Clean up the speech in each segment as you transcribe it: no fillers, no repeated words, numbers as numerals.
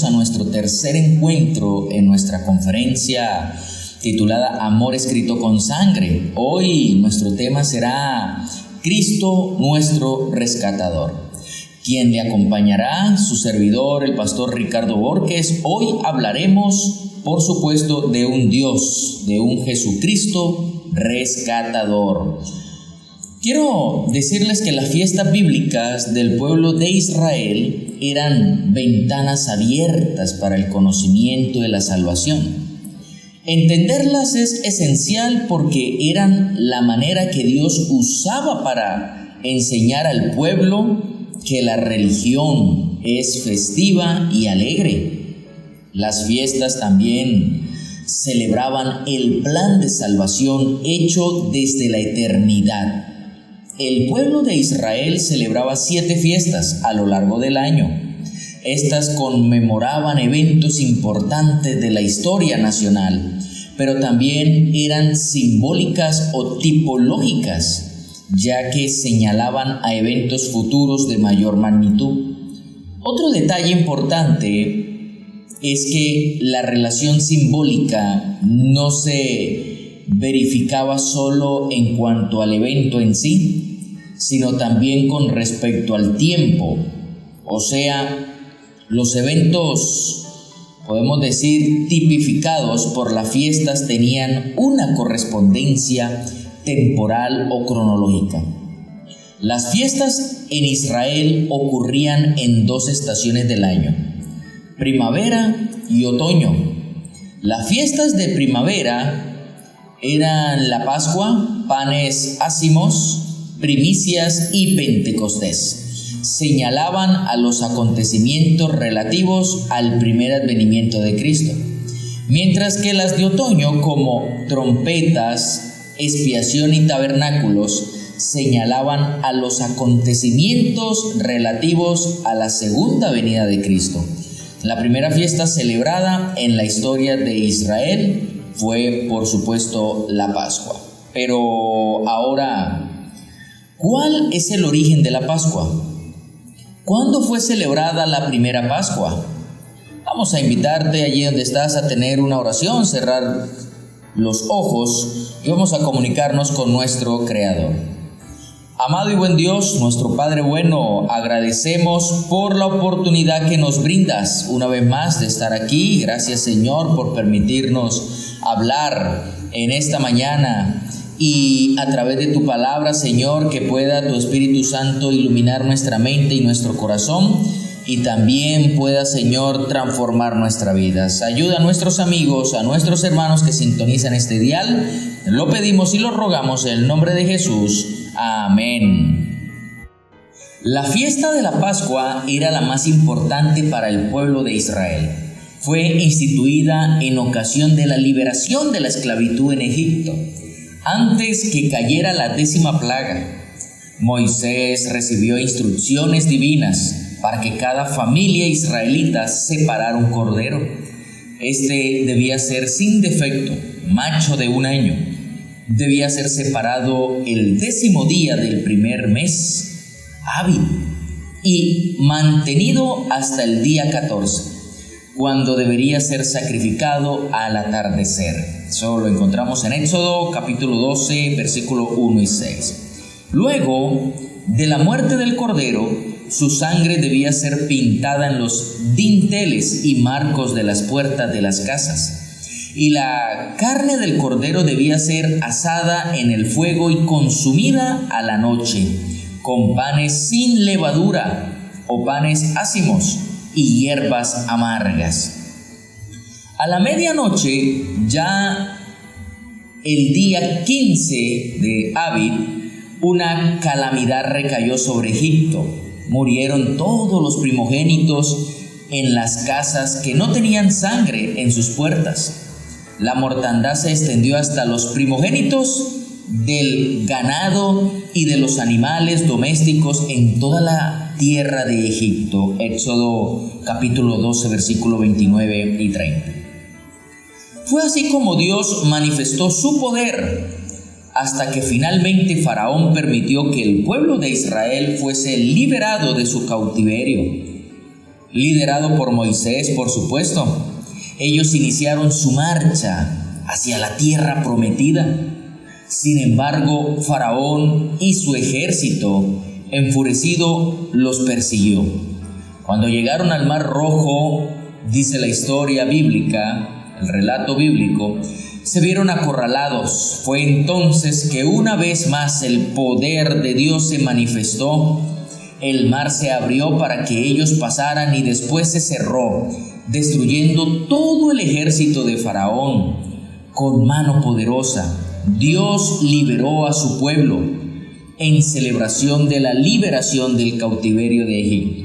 bienvenidos a nuestro tercer encuentro en nuestra conferencia titulada Amor escrito con sangre. Hoy nuestro tema será Cristo nuestro rescatador. Quien le acompañará, su servidor, el pastor Ricardo Borges. Hoy hablaremos, por supuesto, de un Dios, de un Jesucristo rescatador. Quiero decirles que las fiestas bíblicas del pueblo de Israel eran ventanas abiertas para el conocimiento de la salvación. Entenderlas es esencial porque eran la manera que Dios usaba para enseñar al pueblo que la religión es festiva y alegre. Las fiestas también celebraban el plan de salvación hecho desde la eternidad. El pueblo de Israel celebraba 7 fiestas a lo largo del año. Estas conmemoraban eventos importantes de la historia nacional, pero también eran simbólicas o tipológicas, ya que señalaban a eventos futuros de mayor magnitud. Otro detalle importante es que la relación simbólica no se verificaba solo en cuanto al evento en sí, sino también con respecto al tiempo. O sea, los eventos, podemos decir, tipificados por las fiestas tenían una correspondencia temporal o cronológica. Las fiestas en Israel ocurrían en 2 estaciones del año, primavera y otoño. Las fiestas de primavera eran la Pascua, panes ácimos, primicias y Pentecostés. Señalaban a los acontecimientos relativos al primer advenimiento de Cristo, mientras que las de otoño, como trompetas, expiación y tabernáculos, señalaban a los acontecimientos relativos a la segunda venida de Cristo. La primera fiesta celebrada en la historia de Israel fue, por supuesto, la Pascua. Pero ahora, ¿cuál es el origen de la Pascua? ¿Cuándo fue celebrada la primera Pascua? Vamos a invitarte allí donde estás a tener una oración, cerrar los ojos y vamos a comunicarnos con nuestro Creador. Amado y buen Dios, nuestro Padre bueno, agradecemos por la oportunidad que nos brindas una vez más de estar aquí. Gracias, Señor, por permitirnos hablar en esta mañana y a través de tu palabra, Señor, que pueda tu Espíritu Santo iluminar nuestra mente y nuestro corazón y también pueda, Señor, transformar nuestra vida. Ayuda a nuestros amigos, a nuestros hermanos que sintonizan este dial. Lo pedimos y lo rogamos en el nombre de Jesús. Amén. La fiesta de la Pascua era la más importante para el pueblo de Israel. Fue instituida en ocasión de la liberación de la esclavitud en Egipto, antes que cayera la 10ª plaga. Moisés recibió instrucciones divinas para que cada familia israelita separara un cordero. Este debía ser sin defecto, macho de 1 año. Debía ser separado el 10º día del primer mes, Abib, y mantenido hasta el día 14, cuando debería ser sacrificado al atardecer. Eso lo encontramos en Éxodo capítulo 12, versículo 1 y 6. Luego de la muerte del cordero, su sangre debía ser pintada en los dinteles y marcos de las puertas de las casas. Y la carne del cordero debía ser asada en el fuego y consumida a la noche, con panes sin levadura o panes ácimos y hierbas amargas. A la medianoche, ya el día 15 de Abib, una calamidad recayó sobre Egipto. Murieron todos los primogénitos en las casas que no tenían sangre en sus puertas. La mortandad se extendió hasta los primogénitos del ganado y de los animales domésticos en toda la tierra de Egipto. Éxodo capítulo 12, versículo 29 y 30. Fue así como Dios manifestó su poder hasta que finalmente Faraón permitió que el pueblo de Israel fuese liberado de su cautiverio. liderado por Moisés, por supuesto. Ellos iniciaron su marcha hacia la tierra prometida. Sin embargo, Faraón y su ejército, enfurecido, los persiguió. Cuando llegaron al Mar Rojo, dice la historia bíblica, el relato bíblico, se vieron acorralados. Fue entonces que una vez más el poder de Dios se manifestó. El mar se abrió para que ellos pasaran y después se cerró, destruyendo todo el ejército de Faraón. Con mano poderosa, Dios liberó a su pueblo en celebración de la liberación del cautiverio de Egipto.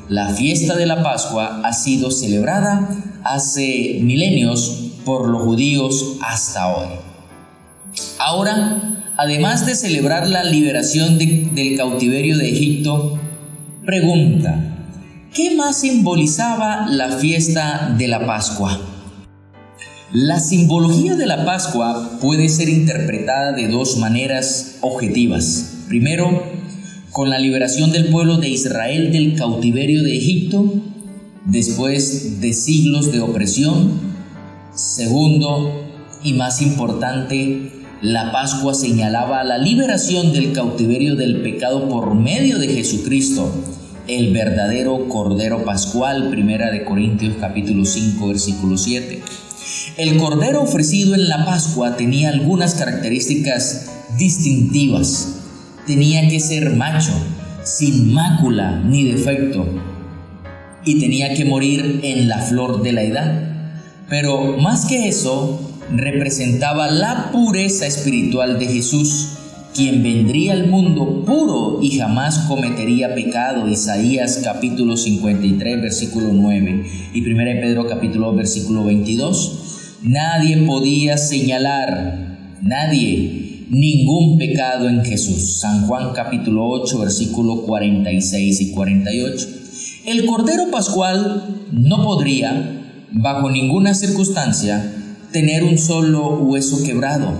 La fiesta de la Pascua ha sido celebrada hace milenios por los judíos hasta hoy. Ahora, además de celebrar la liberación del cautiverio de Egipto, pregunta, ¿qué más simbolizaba la fiesta de la Pascua? La simbología de la Pascua puede ser interpretada de dos maneras objetivas. Primero, con la liberación del pueblo de Israel del cautiverio de Egipto, después de siglos de opresión. Segundo, y más importante, la Pascua señalaba la liberación del cautiverio del pecado por medio de Jesucristo, el verdadero Cordero Pascual, 1 Corintios capítulo 5, versículo 7. El Cordero ofrecido en la Pascua tenía algunas características distintivas. Tenía que ser macho, sin mácula ni defecto, y tenía que morir en la flor de la edad. Pero más que eso, representaba la pureza espiritual de Jesús, quien vendría al mundo puro y jamás cometería pecado. Isaías capítulo 53, versículo 9 y 1 Pedro capítulo 2, versículo 22. Nadie podía señalar, ningún pecado en Jesús. San Juan capítulo 8, versículo 46 y 48. El Cordero Pascual no podría, bajo ninguna circunstancia, tener un solo hueso quebrado,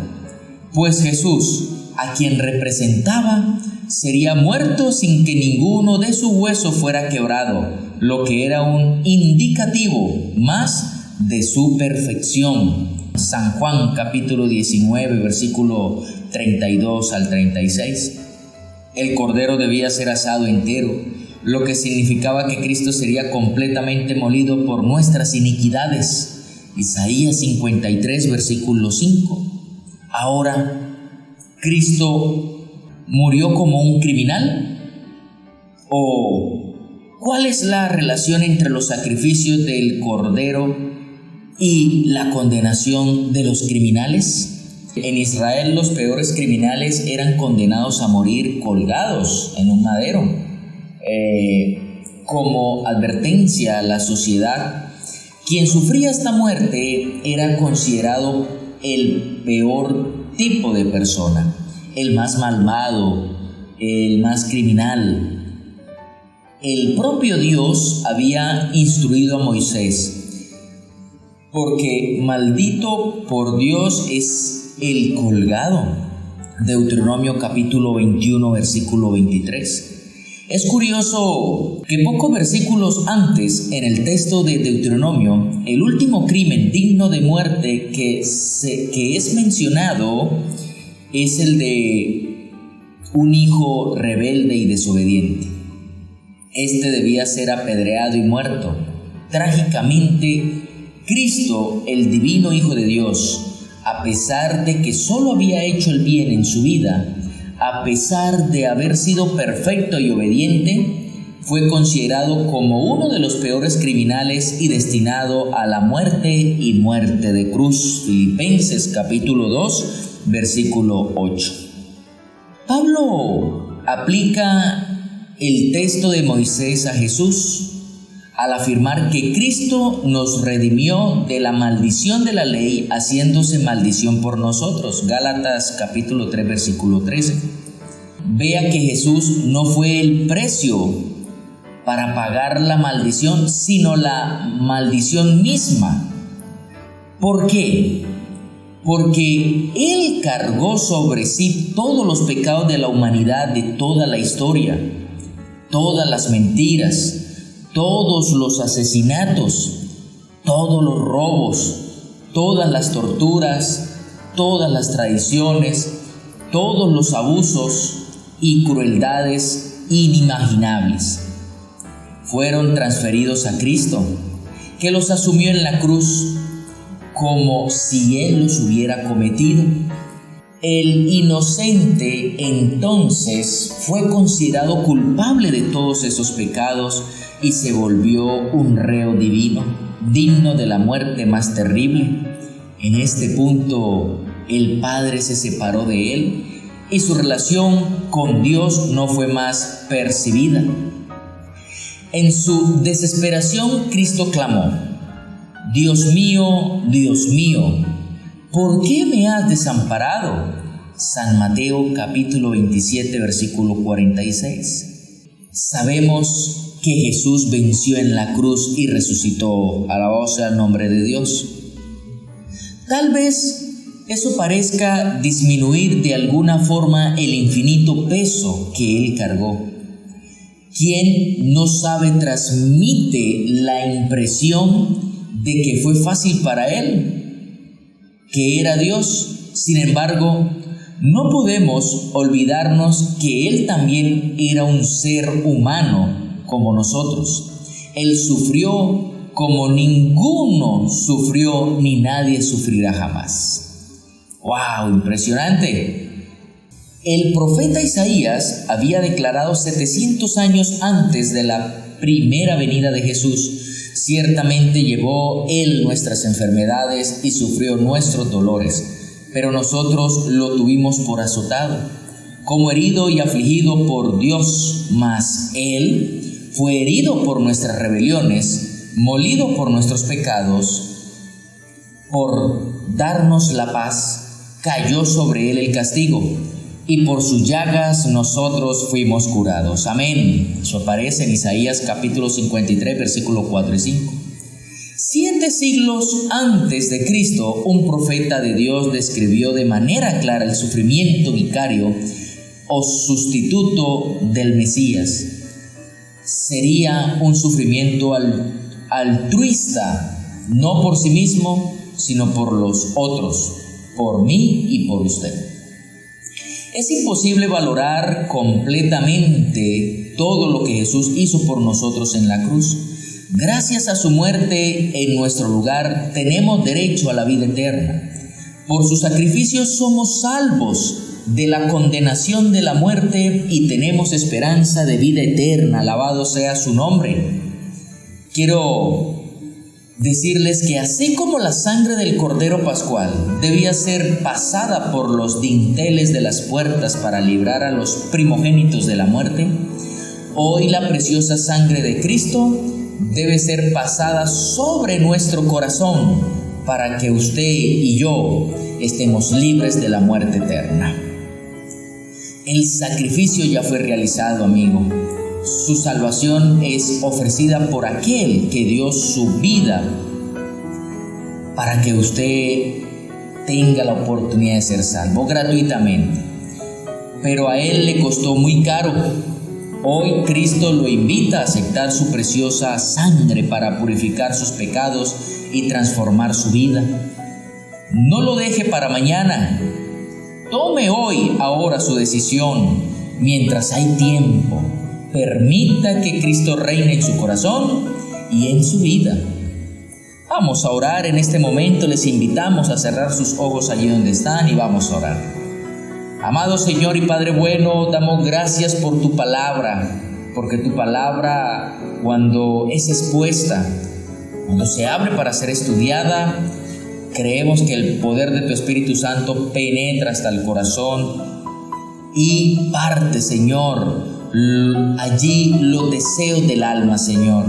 pues Jesús, a quien representaba, sería muerto sin que ninguno de sus huesos fuera quebrado, lo que era un indicativo más de su perfección. San Juan capítulo 19, versículo 32 al 36. El cordero debía ser asado entero, lo que significaba que Cristo sería completamente molido por nuestras iniquidades. Isaías 53, versículo 5. Ahora, ¿Cristo murió como un criminal? ¿O cuál es la relación entre los sacrificios del cordero y la condenación de los criminales? En Israel los peores criminales eran condenados a morir colgados en un madero. Como advertencia a la sociedad, quien sufría esta muerte era considerado el peor tipo de persona, el más malvado, el más criminal. El propio Dios había instruido a Moisés, porque maldito por Dios es el colgado. Deuteronomio capítulo 21, versículo 23. Es curioso que pocos versículos antes, en el texto de Deuteronomio, el último crimen digno de muerte que es mencionado es el de un hijo rebelde y desobediente. Este debía ser apedreado y muerto. Trágicamente, Cristo, el divino Hijo de Dios, a pesar de que solo había hecho el bien en su vida, a pesar de haber sido perfecto y obediente, fue considerado como uno de los peores criminales y destinado a la muerte y muerte de cruz. Filipenses capítulo 2, versículo 8. Pablo aplica el texto de Moisés a Jesús al afirmar que Cristo nos redimió de la maldición de la ley, haciéndose maldición por nosotros. Gálatas capítulo 3, versículo 13. Vea que Jesús no fue el precio para pagar la maldición, sino la maldición misma. ¿Por qué? Porque Él cargó sobre sí todos los pecados de la humanidad de toda la historia, todas las mentiras, todos los asesinatos, todos los robos, todas las torturas, todas las traiciones, todos los abusos y crueldades inimaginables fueron transferidos a Cristo, que los asumió en la cruz como si Él los hubiera cometido. El inocente entonces fue considerado culpable de todos esos pecados y se volvió un reo divino, digno de la muerte más terrible. En este punto, el Padre se separó de Él y su relación con Dios no fue más percibida. En su desesperación, Cristo clamó: Dios mío, ¿por qué me has desamparado? San Mateo capítulo 27, versículo 46. Sabemos que Jesús venció en la cruz y resucitó. Alabado sea el nombre de Dios. Tal vez eso parezca disminuir de alguna forma el infinito peso que Él cargó. Quien no sabe transmite la impresión de que fue fácil para Él, que era Dios. Sin embargo, no podemos olvidarnos que Él también era un ser humano como nosotros. Él sufrió como ninguno sufrió ni nadie sufrirá jamás. ¡Wow! Impresionante. El profeta Isaías había declarado 700 años antes de la primera venida de Jesús: ciertamente llevó Él nuestras enfermedades y sufrió nuestros dolores, pero nosotros lo tuvimos por azotado, como herido y afligido por Dios, mas Él fue herido por nuestras rebeliones, molido por nuestros pecados. Por darnos la paz, cayó sobre Él el castigo, y por sus llagas nosotros fuimos curados. Amén. Eso aparece en Isaías capítulo 53, versículos 4 y 5. 7 siglos antes de Cristo, un profeta de Dios describió de manera clara el sufrimiento vicario o sustituto del Mesías. Sería un sufrimiento altruista, no por sí mismo, sino por los otros, por mí y por usted. Es imposible valorar completamente todo lo que Jesús hizo por nosotros en la cruz. Gracias a su muerte en nuestro lugar, tenemos derecho a la vida eterna. Por su sacrificio somos salvos de la condenación de la muerte y tenemos esperanza de vida eterna. Alabado sea su nombre. Quiero decirles que así como la sangre del Cordero Pascual debía ser pasada por los dinteles de las puertas para librar a los primogénitos de la muerte, hoy la preciosa sangre de Cristo debe ser pasada sobre nuestro corazón para que usted y yo estemos libres de la muerte eterna. El sacrificio ya fue realizado, amigo. Su salvación es ofrecida por aquel que dio su vida para que usted tenga la oportunidad de ser salvo gratuitamente. Pero a Él le costó muy caro. Hoy Cristo lo invita a aceptar su preciosa sangre para purificar sus pecados y transformar su vida. No lo deje para mañana. Tome ahora su decisión mientras hay tiempo. Permita que Cristo reine en su corazón y en su vida. Vamos a orar en este momento. Les invitamos a cerrar sus ojos allí donde están y vamos a orar. Amado Señor y Padre bueno, damos gracias por tu palabra, porque tu palabra, cuando es expuesta, cuando se abre para ser estudiada, creemos que el poder de tu Espíritu Santo penetra hasta el corazón y parte, Señor, allí los deseos del alma, Señor.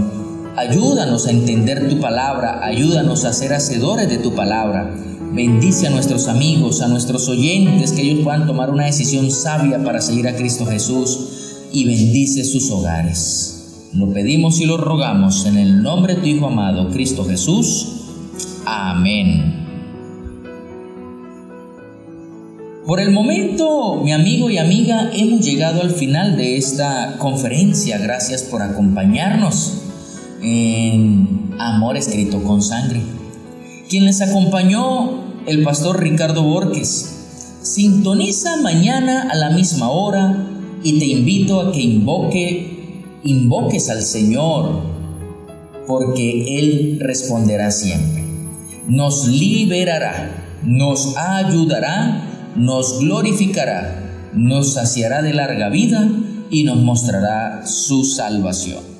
Ayúdanos a entender tu palabra, ayúdanos a ser hacedores de tu palabra. Bendice a nuestros amigos, a nuestros oyentes, que ellos puedan tomar una decisión sabia para seguir a Cristo Jesús, y bendice sus hogares. Lo pedimos y lo rogamos en el nombre de tu Hijo amado, Cristo Jesús. Amén. Por el momento, mi amigo y amiga, hemos llegado al final de esta conferencia. Gracias por acompañarnos. en Amor Escrito con Sangre. Quien les acompañó, el pastor Ricardo Borges. Sintoniza mañana a la misma hora y te invito a que invoques al Señor, porque Él responderá siempre. Nos liberará, nos ayudará, nos glorificará, nos saciará de larga vida y nos mostrará su salvación.